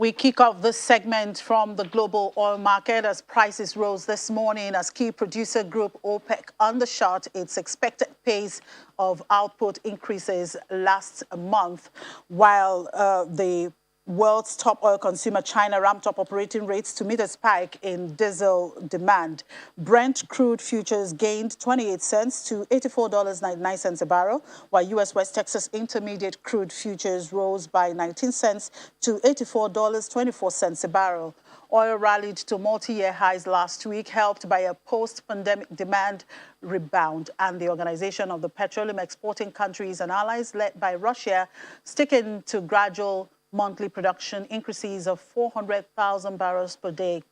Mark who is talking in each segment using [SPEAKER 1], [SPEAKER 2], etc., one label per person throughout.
[SPEAKER 1] We kick off this segment from the global oil market as prices rose this morning as key producer group OPEC undershot its expected pace of output increases last month, while the world's top oil consumer, China, ramped up operating rates to meet a spike in diesel demand. Brent crude futures gained 28 cents to $84.99 a barrel, while U.S. West Texas Intermediate crude futures rose by 19 cents to $84.24 a barrel. Oil rallied to multi-year highs last week, helped by a post-pandemic demand rebound, and the Organization of the Petroleum Exporting Countries and Allies, led by Russia, sticking to gradual monthly production increases of 400,000 barrels per day,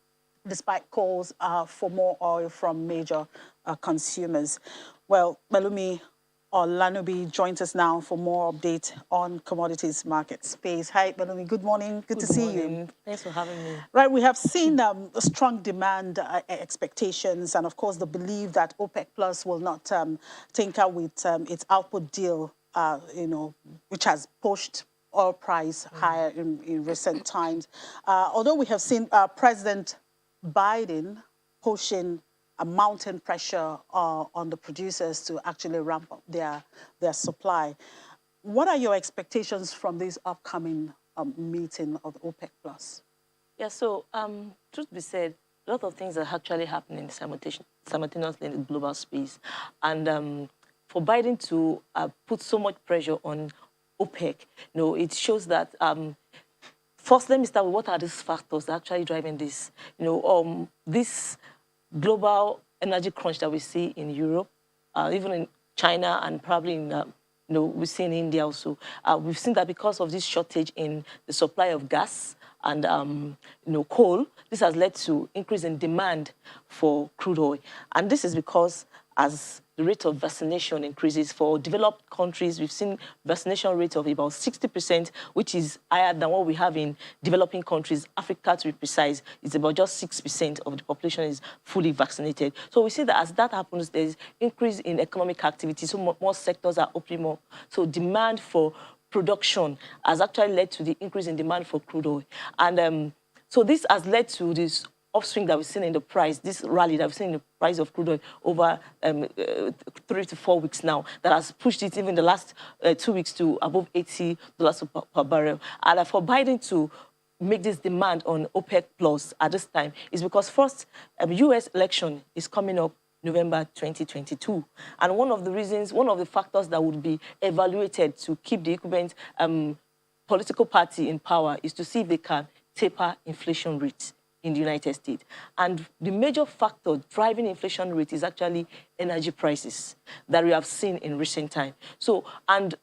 [SPEAKER 1] despite calls for more oil from major consumers. Well, Melumi Olanubi joins us now for more update on commodities market space. Hi, Melumi. Good morning. Good to see you.
[SPEAKER 2] Thanks for having me.
[SPEAKER 1] Right, we have seen strong demand expectations, and of course the belief that OPEC Plus will not tinker with its output deal, which has pushed oil price higher in recent times. Although we have seen President Biden pushing a mountain pressure on the producers to actually ramp up their supply. What are your expectations from this upcoming meeting of OPEC Plus?
[SPEAKER 2] Yeah, so truth be said, a lot of things are actually happening simultaneously in the global space. And for Biden to put so much pressure on OPEC, it shows that, first, let me start with what are these factors that are actually driving this. This global energy crunch that we see in Europe, even in China, and probably in, we see in India also. We've seen that because of this shortage in the supply of gas and coal, this has led to increase in demand for crude oil. And this is because as the rate of vaccination increases for developed countries, we've seen vaccination rate of about 60%, which is higher than what we have in developing countries. Africa, to be precise, is about just 6% of the population is fully vaccinated. So we see that as that happens, there's increase in economic activity, so more sectors are opening up. So demand for production has actually led to the increase in demand for crude oil. And so this has led to this upswing that we've seen in the price, this rally that we've seen in the price of crude oil over 3 to 4 weeks now, that has pushed it even the last 2 weeks to above $80 per barrel. And for Biden to make this demand on OPEC Plus at this time is because, first, U.S. election is coming up November 2022. And one of the factors that would be evaluated to keep the incumbent political party in power is to see if they can taper inflation rates in the United States. And the major factor driving inflation rate is actually energy prices that we have seen in recent time. So, and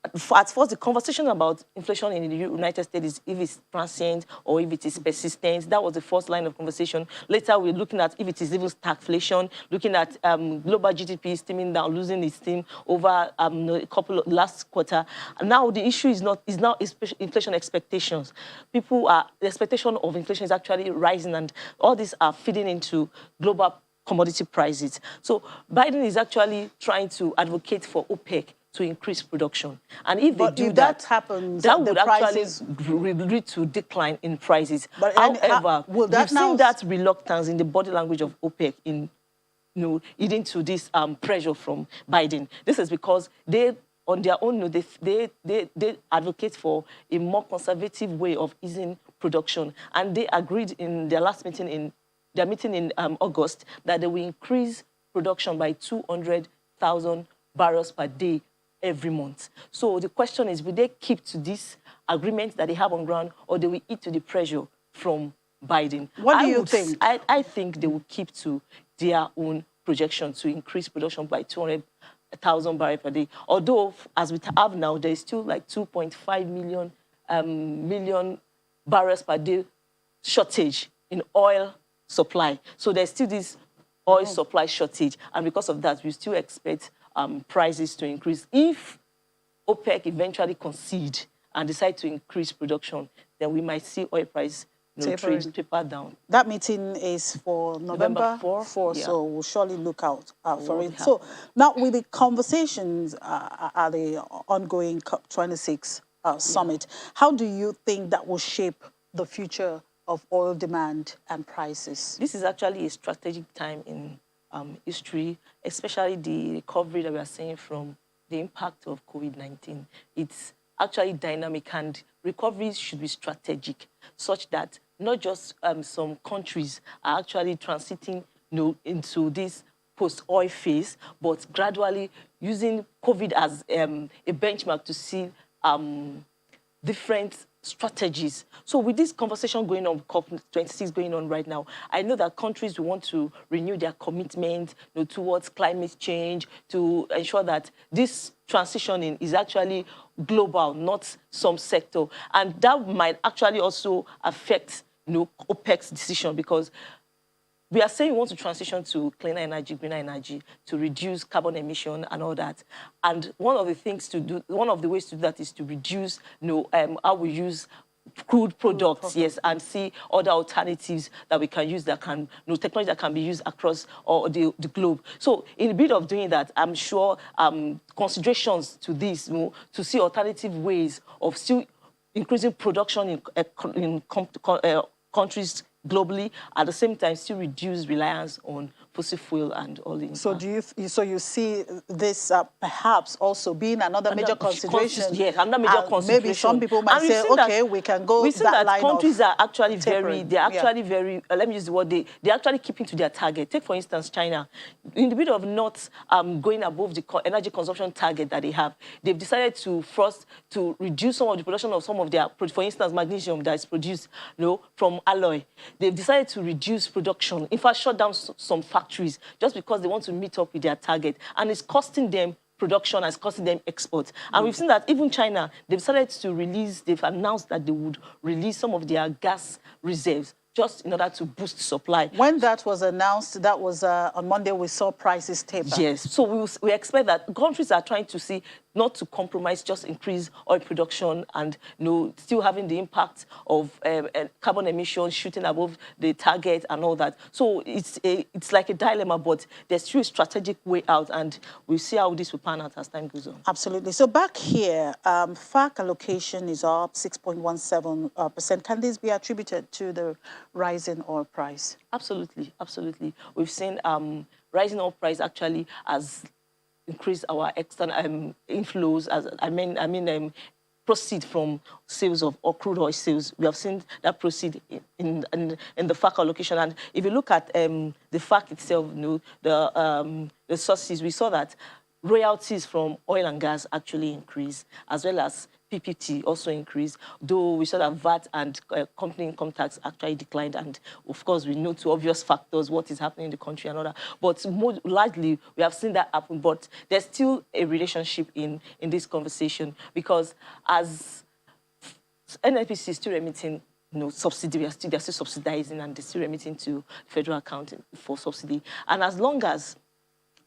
[SPEAKER 2] at first, the conversation about inflation in the United States is if it's transient or if it is persistent. That was the first line of conversation. Later, we're looking at if it is even stagflation, looking at global GDP steaming down, losing its steam over a couple of last quarter. And now the issue is now inflation expectations. The expectation of inflation is actually rising, and all these are feeding into global commodity prices. So Biden is actually trying to advocate for OPEC to increase production. And if they do that
[SPEAKER 1] happens,
[SPEAKER 2] that would actually lead to decline in prices.
[SPEAKER 1] But
[SPEAKER 2] however, we've seen that reluctance in the body language of OPEC in leading to this pressure from Biden. This is because they, on their own, they advocate for a more conservative way of easing production. And they agreed in their last meeting, in their meeting in August, that they will increase production by 200,000 barrels per day every month. So the question is, will they keep to this agreement that they have on ground, or they will eat to the pressure from Biden?
[SPEAKER 1] What do you think?
[SPEAKER 2] I think they will keep to their own projection to increase production by 200,000 barrels per day. Although, as we have now, there is still like 2.5 million barrels per day shortage in oil supply. So there's still this oil supply shortage, and because of that, we still expect prices to increase. If OPEC eventually concede and decide to increase production, then we might see oil price taper down.
[SPEAKER 1] That meeting is for November 4,
[SPEAKER 2] yeah.
[SPEAKER 1] So we'll surely look out for it. So now with the conversations at the ongoing COP26 summit, how do you think that will shape the future of oil demand and prices?
[SPEAKER 2] This is actually a strategic time in history, especially the recovery that we are seeing from the impact of COVID-19. It's actually dynamic, and recoveries should be strategic, such that not just some countries are actually transiting into this post-oil phase, but gradually using COVID as a benchmark to see different strategies. So with this conversation going on, COP26 going on right now, I know that countries will want to renew their commitment towards climate change, to ensure that this transitioning is actually global, not some sector. And that might actually also affect OPEC's decision, because we are saying we want to transition to cleaner energy, greener energy, to reduce carbon emission and all that. And one of the ways to do that is to reduce, how we use crude products, yes, and see other alternatives that we can use that can, technology that can be used across the globe. So in a bit of doing that, I'm sure considerations to this, to see alternative ways of still increasing production in countries globally, at the same time still reduce reliance on fossil fuel and oil.
[SPEAKER 1] So so you see this perhaps also being another major consideration?
[SPEAKER 2] Yes, another major consideration.
[SPEAKER 1] Maybe some people might say, okay, we can go
[SPEAKER 2] we've seen that countries are actually
[SPEAKER 1] very,
[SPEAKER 2] let me use the word, they're actually keeping to their target. Take, for instance, China. In the bit of not going above the energy consumption target that they have, they've decided to first to reduce some of the production of some of their, for instance, magnesium that is produced from alloy. They've decided to reduce production, in fact, shut down some factories just because they want to meet up with their target. And it's costing them production, and it's costing them exports. And we've seen that even China, they've decided to release, they've announced that they would release some of their gas reserves just in order to boost supply.
[SPEAKER 1] When that was announced, that was on Monday, we saw prices taper.
[SPEAKER 2] Yes, so we expect that countries are trying to see not to compromise, just increase oil production and still having the impact of carbon emissions shooting above the target and all that. So it's like a dilemma, but there's still a strategic way out, and we'll see how this will pan out as time goes on.
[SPEAKER 1] Absolutely. So back here, FAC allocation is up 6.17%. Can this be attributed to the rising oil price?
[SPEAKER 2] Absolutely, absolutely. We've seen rising oil price actually has increase our external inflows, proceed from sales of crude oil sales. We have seen that proceed in the FAC allocation. And if you look at the FAC itself, the sources, we saw that royalties from oil and gas actually increased, as well as PPT also increased, though we saw that VAT and company income tax actually declined. And of course, we know two obvious factors, what is happening in the country and all that. But more largely, we have seen that happen. But there's still a relationship in this conversation, because as NNPC is still remitting subsidy, they're still subsidizing, and they're still remitting to federal account for subsidy. And as long as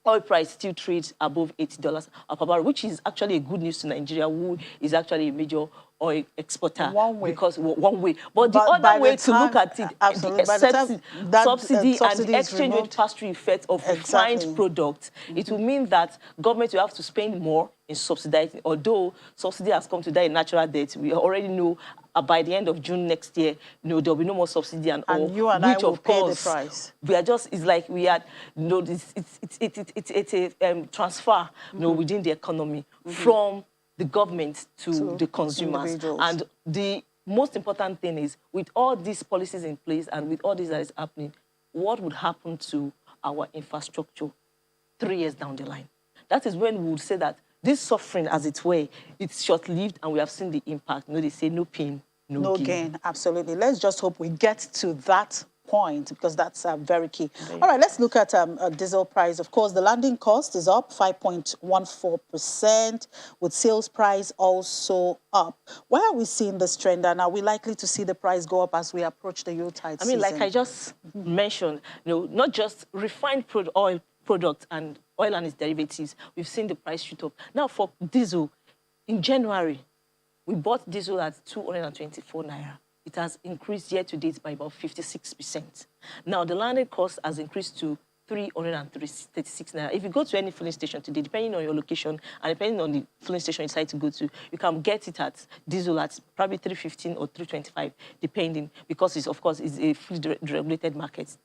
[SPEAKER 2] oil price still trades above $80 per barrel, which is actually a good news to Nigeria, who is actually a major oil exporter.
[SPEAKER 1] One way.
[SPEAKER 2] Because one way. But the other way to look at it, the subsidy and the exchange rate pass-through effect of refined products, it will mean that government will have to spend more in subsidizing. Although subsidy has come to die in natural death, we already know by the end of June next year, there'll be no more subsidy and all.
[SPEAKER 1] And you and I will pay the price.
[SPEAKER 2] We are just, it's like we are, it's a transfer, within the economy from the government to the consumers. And the most important thing is, with all these policies in place and with all this that is happening, what would happen to our infrastructure 3 years down the line? That is when we would say that this suffering, as it were, it's short-lived, and we have seen the impact. They say no pain, no gain.
[SPEAKER 1] Absolutely. Let's just hope we get to that point, because that's very key. All right, let's look at diesel price. Of course, the landing cost is up 5.14%, with sales price also up. Why are we seeing this trend, and are we likely to see the price go up as we approach the Yuletide season?
[SPEAKER 2] Like I just mentioned, not just refined oil products and oil and its derivatives, we've seen the price shoot up. Now, for diesel, in January, we bought diesel at 224 naira. It has increased year to date by about 56%. Now, the landed cost has increased to 336 naira. If you go to any filling station today, depending on your location and depending on the filling station you decide to go to, you can get it at diesel at probably 315 or 325, depending, because it's, of course, it's a fully regulated market.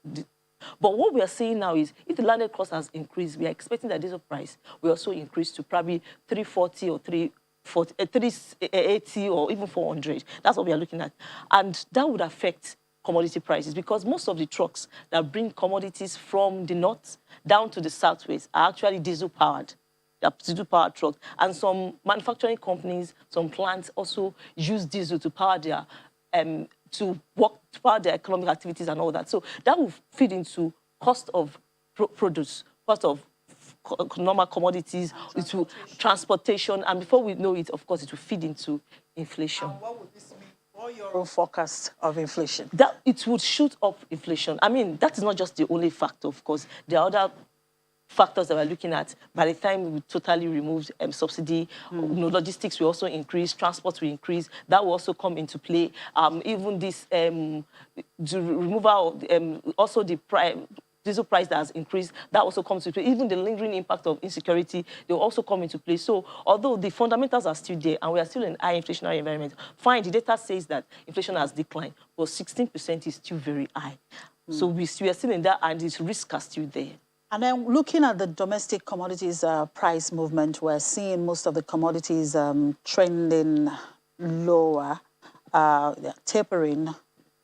[SPEAKER 2] But what we are seeing now is if the landed cost has increased, we are expecting that diesel price will also increase to probably 340 or 380 or even 400. That's what we are looking at. And that would affect commodity prices, because most of the trucks that bring commodities from the north down to the southwest are actually diesel-powered. They're diesel-powered trucks. And some manufacturing companies, some plants also use diesel to power their to power their economic activities and all that. So that will feed into cost of produce, cost of normal commodities, into transportation, and before we know it, of course, it will feed into inflation.
[SPEAKER 1] And what would this mean for your own forecast of inflation?
[SPEAKER 2] That it would shoot up inflation. I mean, that is not just the only factor, of course. There are other factors that we're looking at. By the time we totally remove subsidy, logistics will also increase, transport will increase. That will also come into play. Even this the removal of also the diesel price that has increased, that also comes into play. Even the lingering impact of insecurity, they will also come into play. So although the fundamentals are still there and we are still in a high inflationary environment, fine, the data says that inflation has declined, but 16% is still very high. So we are still in that, and its risks are still there.
[SPEAKER 1] And then looking at the domestic commodities price movement, we're seeing most of the commodities trending lower, tapering.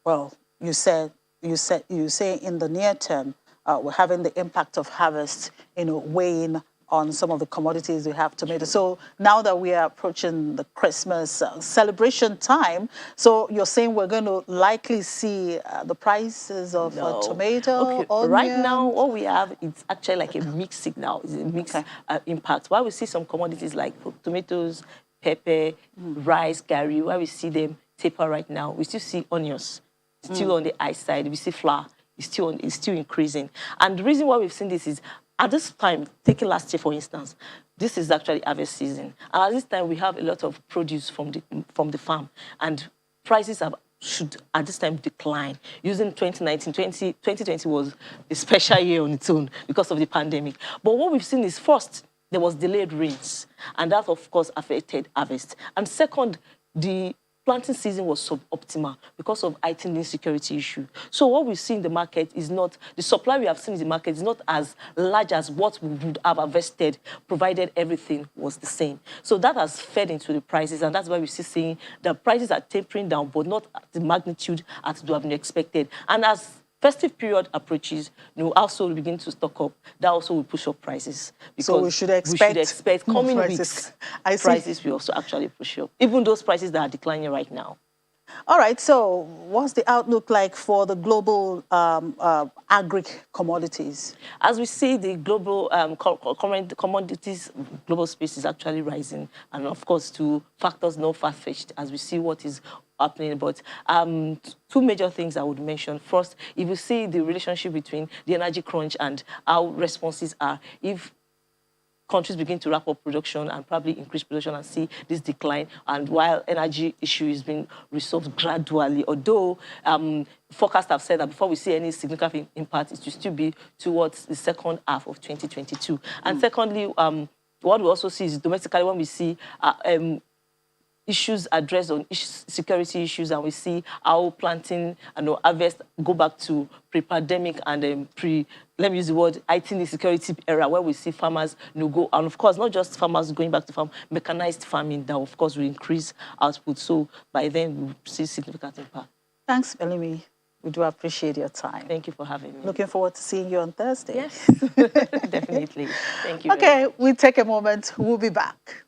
[SPEAKER 1] Well, you say in the near term, we're having the impact of harvest, weighing on some of the commodities. We have tomatoes. So now that we are approaching the Christmas celebration time, so you're saying we're going to likely see the prices of tomato, onion?
[SPEAKER 2] Right now, what we have, it's actually like a mixed signal. It's a mixed impact. While we see some commodities like tomatoes, pepper, rice, gari, where we see them taper right now, we still see onions still on the high side. We see flour is still increasing. And the reason why we've seen this is, at this time, taking last year, for instance, this is actually harvest season. And at this time, we have a lot of produce from the farm. And prices should, at this time, decline. Using 2020 was a special year on its own because of the pandemic. But what we've seen is, first, there was delayed rains. And that, of course, affected harvest. And second, the planting season was suboptimal because of heightened insecurity issue. So what we see in the market is not, the supply we have seen in the market is not as large as what we would have harvested, provided everything was the same. So that has fed into the prices, and that's why we're still seeing the prices are tapering down, but not at the magnitude as would have been expected. And as festive period approaches, also will begin to stock up. That also will push up prices. Because
[SPEAKER 1] so we should expect
[SPEAKER 2] coming weeks, prices will also actually push up, even those prices that are declining right now.
[SPEAKER 1] All right, so what's the outlook like for the global agri commodities?
[SPEAKER 2] As we see, the global commodities, global space is actually rising. And of course, to factors not far-fetched as we see what is happening. But two major things I would mention. First, if you see the relationship between the energy crunch and how responses are, if countries begin to wrap up production and probably increase production and see this decline, and while energy issue is being resolved gradually, although forecasts have said that before we see any significant impact, it will still be towards the second half of 2022. And secondly, what we also see is domestically, when we see issues addressed on security issues, and we see how planting and harvest go back to pre-pandemic and let me use the word, heightened security era, where we see farmers go, and of course, not just farmers going back to farm, mechanized farming that, of course, will increase output. So by then, we'll see significant impact.
[SPEAKER 1] Thanks, Elimi. We do appreciate your time.
[SPEAKER 2] Thank you for having me.
[SPEAKER 1] Looking forward to seeing you on Thursday.
[SPEAKER 2] Yes, definitely. Thank you.
[SPEAKER 1] Okay, we'll take a moment. We'll be back.